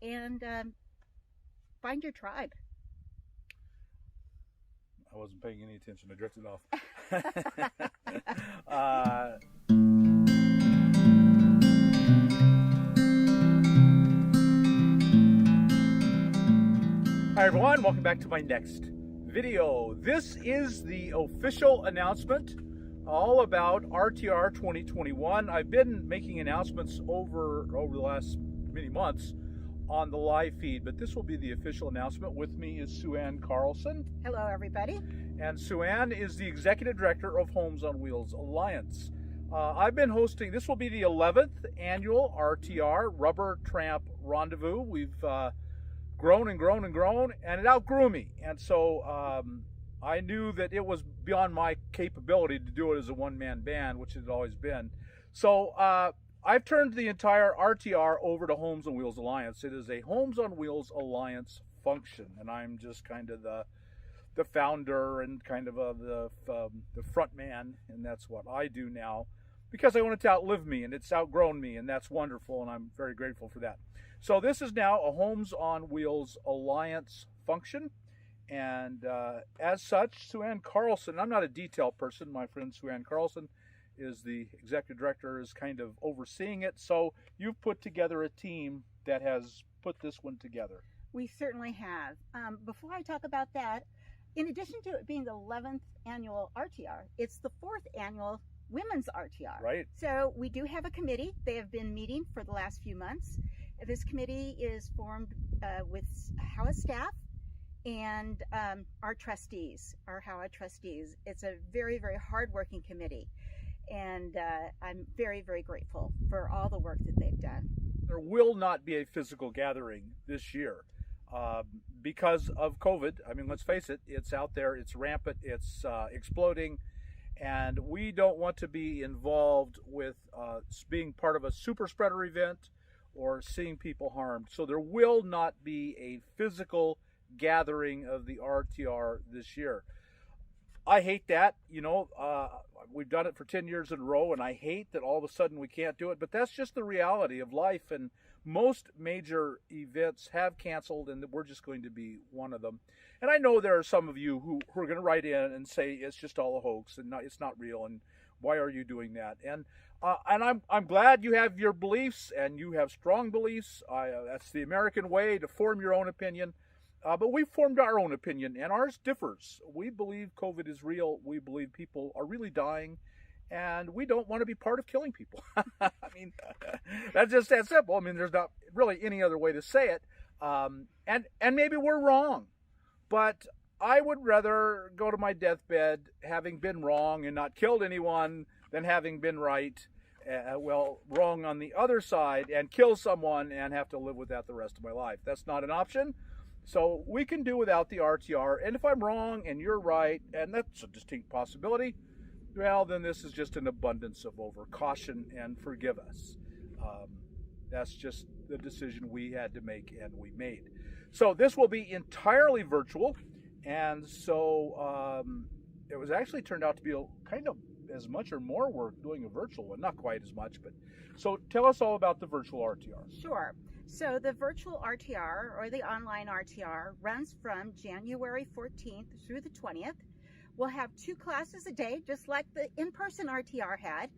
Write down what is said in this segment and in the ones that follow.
and find your tribe. I wasn't paying any attention. I drifted off. Hi everyone, welcome back to my next video. This is the official announcement all about RTR 2021. I've been making announcements over the last many months on the live feed, but this will be the official announcement. With me is Sue Ann Carlson. Hello, everybody. And Sue Ann is the Executive Director of Homes on Wheels Alliance. I've been hosting, this will be the 11th annual RTR, Rubber Tramp Rendezvous. We've grown and grown and grown, and it outgrew me. And so I knew that it was beyond my capability to do it as a one-man band, which it had always been. So I've turned the entire RTR over to Homes on Wheels Alliance. It is a Homes on Wheels Alliance function, and I'm just kind of the founder and kind of the front man, and that's what I do now because I want it to outlive me, and it's outgrown me, and that's wonderful, and I'm very grateful for that. So this is now a Homes on Wheels Alliance function, and as such, Sue Ann Carlson, I'm not a detail person, my friend Sue Ann Carlson is the executive director, is kind of overseeing it, so you've put together a team that has put this one together. We certainly have. Before I talk about that, in addition to it being the 11th annual RTR, it's the 4th annual Women's RTR. Right. So we do have a committee. They have been meeting for the last few months. This committee is formed with HOWA staff and our trustees, our HOWA trustees. It's a very, very hardworking committee, and I'm very, very grateful for all the work that they've done. There will not be a physical gathering this year because of COVID. I mean, let's face it, it's out there, it's rampant, it's exploding, and we don't want to be involved with being part of a super spreader event or seeing people harmed. So there will not be a physical gathering of the RTR this year. I hate that, you know, we've done it for 10 years in a row, and I hate that all of a sudden we can't do it, but that's just the reality of life, and most major events have canceled, and we're just going to be one of them. And I know there are some of you who are going to write in and say it's just all a hoax, and it's not real, and why are you doing that? And I'm glad you have your beliefs, and you have strong beliefs. That's the American way to form your own opinion. But we've formed our own opinion, and ours differs. We believe COVID is real. We believe people are really dying, and we don't want to be part of killing people. I mean, that's just that simple. I mean, there's not really any other way to say it. And maybe we're wrong, but I would rather go to my deathbed having been wrong and not killed anyone than having been right, wrong on the other side and kill someone and have to live with that the rest of my life. That's not an option. So we can do without the RTR, and if I'm wrong and you're right, and that's a distinct possibility, well, then this is just an abundance of caution, and forgive us. That's just the decision we had to make, and we made. So this will be entirely virtual, and so it was actually turned out to be kind of as much or more work doing a virtual one, not quite as much, but so tell us all about the virtual RTR. Sure. So the virtual RTR, or the online RTR, runs from January 14th through the 20th. We'll have 2 classes a day, just like the in-person RTR had,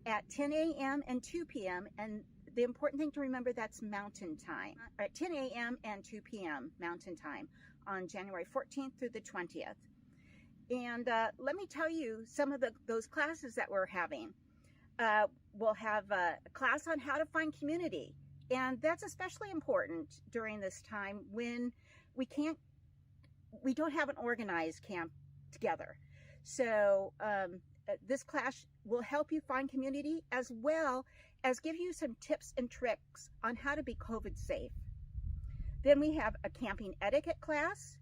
at 10 a.m. and 2 p.m. And the important thing to remember, that's Mountain Time, at 10 a.m. and 2 p.m. Mountain Time on January 14th through the 20th. And let me tell you some of those classes that we're having. We'll have a class on how to find community. And that's especially important during this time when we don't have an organized camp together. So this class will help you find community, as well as give you some tips and tricks on how to be COVID safe. Then we have a camping etiquette class,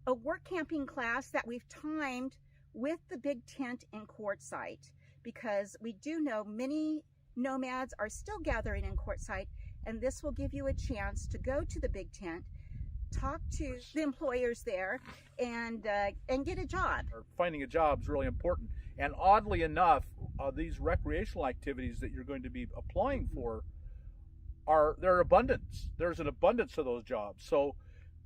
a work camping class that we've timed with the big tent in Quartzsite, because we do know many nomads are still gathering in Quartzsite, and this will give you a chance to go to the big tent, talk to the employers there, and get a job. Finding a job is really important. And oddly enough, these recreational activities that you're going to be applying for there are abundance. There's an abundance of those jobs. So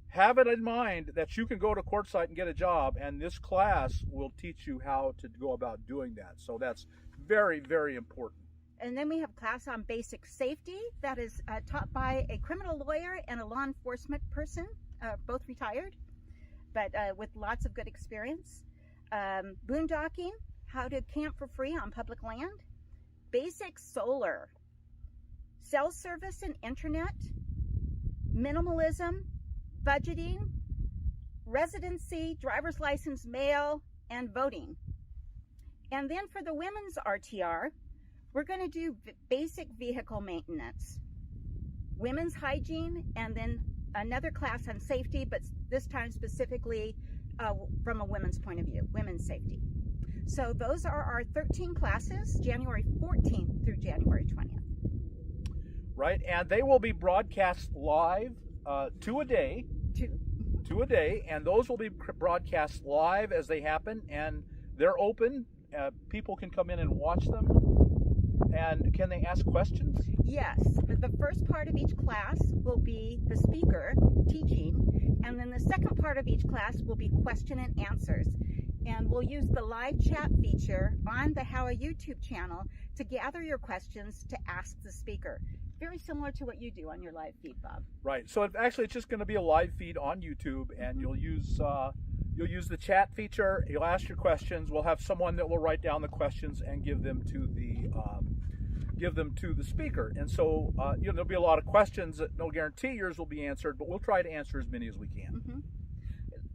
have it in mind that you can go to Quartzsite and get a job, and this class will teach you how to go about doing that. So that's very, very important. And then we have class on basic safety that is taught by a criminal lawyer and a law enforcement person, both retired, but with lots of good experience. Boondocking, how to camp for free on public land. Basic solar, cell service and internet, minimalism, budgeting, residency, driver's license, mail, and voting. And then for the women's RTR, we're going to do basic vehicle maintenance, women's hygiene, and then another class on safety, but this time specifically from a women's point of view, women's safety. So those are our 13 classes, January 14th through January 20th. Right, and they will be broadcast live, 2 a day. Two a day, and those will be broadcast live as they happen, and they're open. People can come in and watch them. And can they ask questions? Yes. The first part of each class will be the speaker teaching, and then the second part of each class will be question and answers. And we'll use the live chat feature on the How a YouTube channel to gather your questions to ask the speaker. Very similar to what you do on your live feed, Bob. Right. So it's just going to be a live feed on YouTube, and you'll use the chat feature. You'll ask your questions. We'll have someone that will write down the questions and give them to the speaker. And so there'll be a lot of questions that no guarantee yours will be answered, but we'll try to answer as many as we can. Mm-hmm.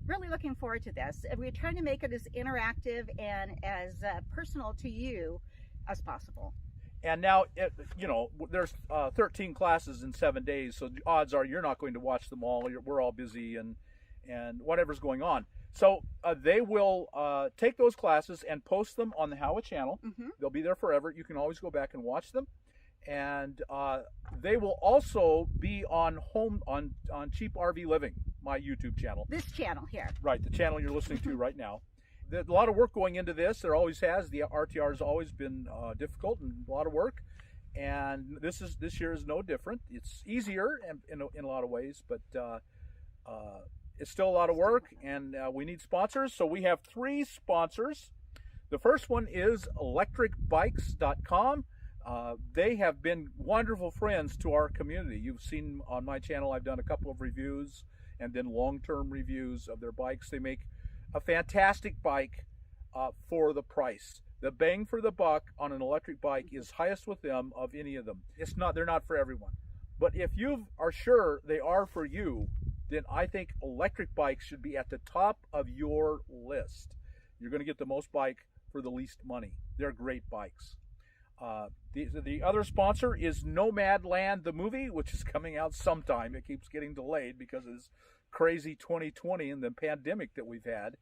Really looking forward to this. We're trying to make it as interactive and as personal to you as possible. And now, there's 13 classes in 7 days, so the odds are you're not going to watch them all. We're all busy and whatever's going on. So they will take those classes and post them on the Howa channel. Mm-hmm. They'll be there forever. You can always go back and watch them. And they will also be on Cheap RV Living, my YouTube channel. This channel here. Right, the channel you're listening to right now. There's a lot of work going into this. There always has. The RTR has always been difficult and a lot of work, and this year is no different. It's easier in a lot of ways, but it's still a lot of work, and we need sponsors. So we have 3 sponsors. The first one is electricbikes.com. They have been wonderful friends to our community. You've seen on my channel, I've done a couple of reviews and then long-term reviews of their bikes. They make a fantastic bike for the price. The bang for the buck on an electric bike is highest with them of any of them. They're not for everyone. But if you are sure they are for you, then I think electric bikes should be at the top of your list. You're going to get the most bike for the least money. They're great bikes. The other sponsor is Nomadland, the movie, which is coming out sometime. It keeps getting delayed because of this crazy 2020 and the pandemic that we've had.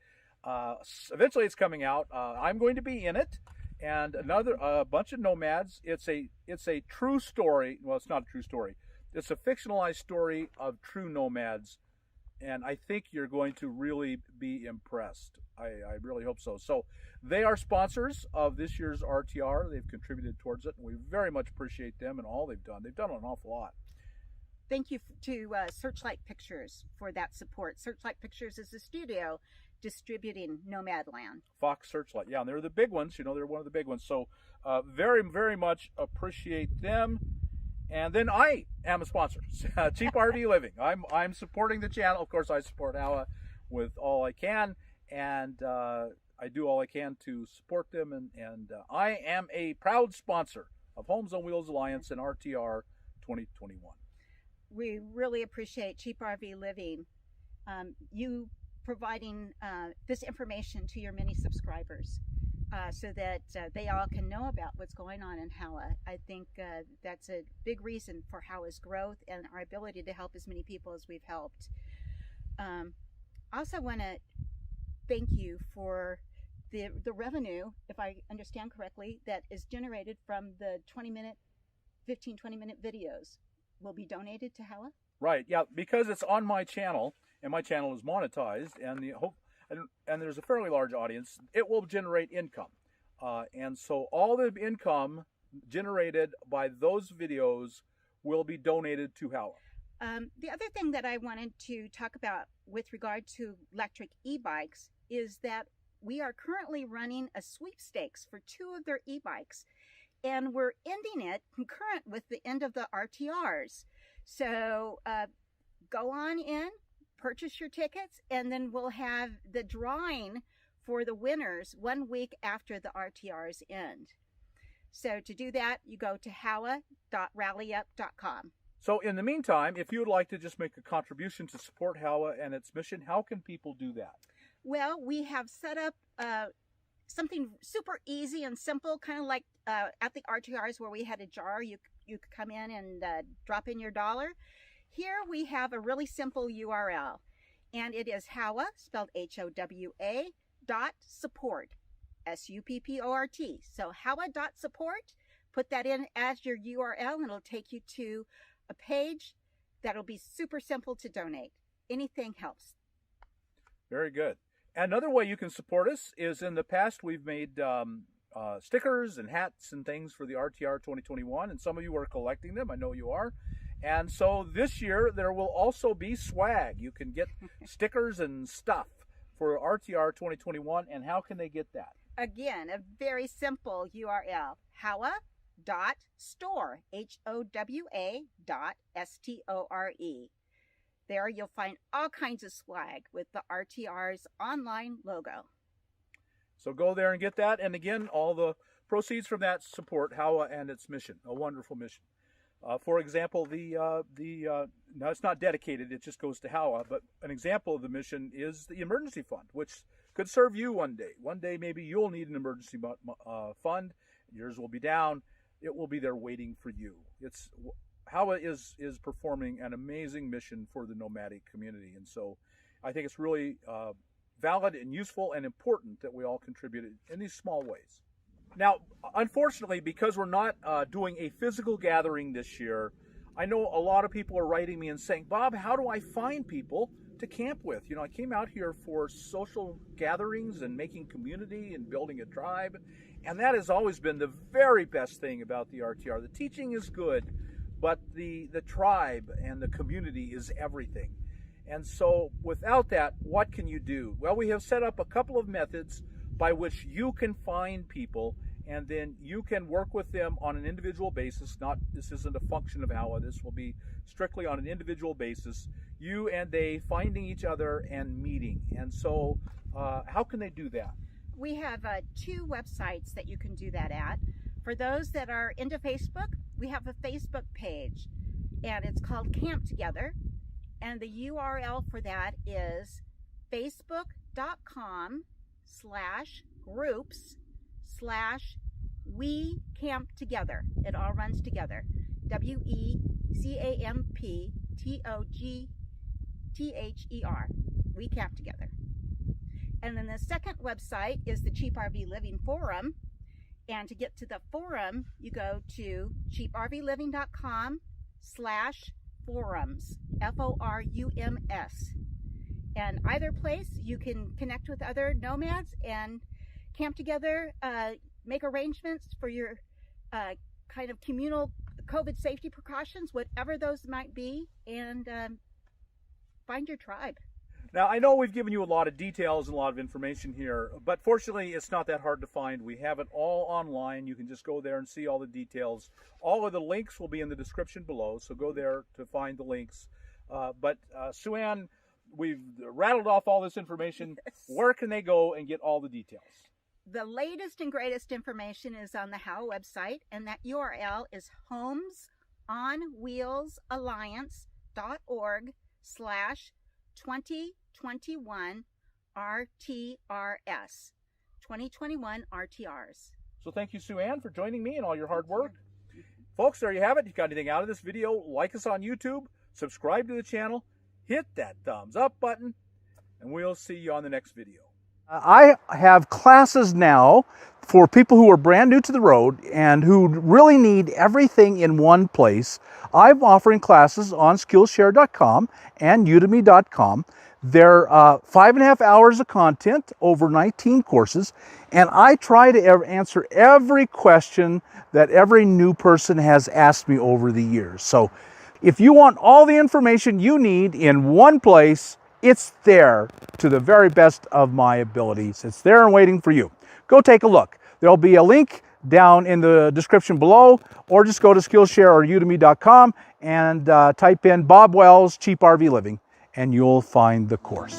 Eventually it's coming out. I'm going to be in it, and a bunch of nomads. It's a true story. Well, it's not a true story. It's a fictionalized story of true nomads, and I think you're going to really be impressed. I really hope so. So they are sponsors of this year's RTR. They've contributed towards it, and we very much appreciate them and all they've done. They've done an awful lot. Thank you to Searchlight Pictures for that support. Searchlight Pictures is the studio distributing Nomadland. Fox Searchlight, yeah, and they're the big ones. They're one of the big ones. So very, very much appreciate them. And then I am a sponsor, Cheap RV Living. I'm supporting the channel. Of course, I support Howa with all I can, and I do all I can to support them. And I am a proud sponsor of Homes on Wheels Alliance and RTR 2021. We really appreciate Cheap RV Living, you providing this information to your many subscribers so that they all can know about what's going on in Howa. I think that's a big reason for Howa's growth and our ability to help as many people as we've helped. I also want to thank you for the revenue, if I understand correctly, that is generated from the 15-20-minute videos will be donated to Howa? Right, yeah, because it's on my channel, and my channel is monetized, and there's a fairly large audience, it will generate income. And so all the income generated by those videos will be donated to HOWA. The other thing that I wanted to talk about with regard to electric e-bikes is that we are currently running a sweepstakes for 2 of their e-bikes, and we're ending it concurrent with the end of the RTRs. So go on in, purchase your tickets, and then we'll have the drawing for the winners 1 week after the RTRs end. So to do that, you go to howa.rallyup.com. So in the meantime, if you would like to just make a contribution to support HOWA and its mission, how can people do that? Well, we have set up something super easy and simple, kind of like at the RTRs where we had a jar. You could come in and drop in your $1. Here we have a really simple URL, and it is HOWA, spelled HOWA, .support, SUPPORT. So HOWA.support, put that in as your URL, and it'll take you to a page that'll be super simple to donate. Anything helps. Very good. Another way you can support us is, in the past we've made stickers and hats and things for the RTR 2021, and some of you are collecting them. I know you are. And so this year there will also be swag. You can get stickers and stuff for RTR 2021. And how can they get that? Again, a very simple URL, howa.store, HOWA.STORE. There you'll find all kinds of swag with the RTR's online logo. So go there and get that. And again, all the proceeds from that support HOWA and its mission, a wonderful mission. For example, now it's not dedicated, it just goes to HOWA, but an example of the mission is the emergency fund, which could serve you one day. One day maybe you'll need an emergency fund, yours will be down, it will be there waiting for you. HOWA is performing an amazing mission for the nomadic community, and so I think it's really valid and useful and important that we all contribute in these small ways. Now, unfortunately, because we're not doing a physical gathering this year, I know a lot of people are writing me and saying, Bob, how do I find people to camp with? You know, I came out here for social gatherings and making community and building a tribe, and that has always been the very best thing about the RTR. The teaching is good, but the tribe and the community is everything. And so without that, what can you do? Well, we have set up a couple of methods by which you can find people, and then you can work with them on an individual basis. This isn't a function of HOWA. This will be strictly on an individual basis. You and they finding each other and meeting. And so how can they do that? We have 2 websites that you can do that at. For those that are into Facebook, we have a Facebook page, and it's called Camp Together. And the URL for that is facebook.com/groups/We Camp Together. It all runs together. WECAMPTOGTHER. We Camp Together. And then the second website is the Cheap RV Living Forum. And to get to the forum, you go to cheaprvliving.com/forums, FORUMS. And either place, you can connect with other nomads and camp together, make arrangements for your kind of communal COVID safety precautions, whatever those might be, and find your tribe. Now, I know we've given you a lot of details and a lot of information here, but fortunately, it's not that hard to find. We have it all online. You can just go there and see all the details. All of the links will be in the description below, so go there to find the links. But Sue Ann, we've rattled off all this information. Yes. Where can they go and get all the details? The latest and greatest information is on the HOWA website, and that URL is homesonwheelsalliance.org/2021 RTRS. 2021 RTRs. So thank you, Sue Ann, for joining me and all your hard work. Folks, there you have it. If you got anything out of this video, like us on YouTube, subscribe to the channel, hit that thumbs up button, and we'll see you on the next video. I have classes now for people who are brand new to the road and who really need everything in one place. I'm offering classes on Skillshare.com and Udemy.com They're 5.5 hours of content over 19 courses, and I try to answer every question that every new person has asked me over the years. So if you want all the information you need in one place, it's there to the very best of my abilities. It's there and waiting for you. Go take a look. There'll be a link down in the description below, or just go to Skillshare or udemy.com and type in Bob Wells Cheap RV Living, and you'll find the course.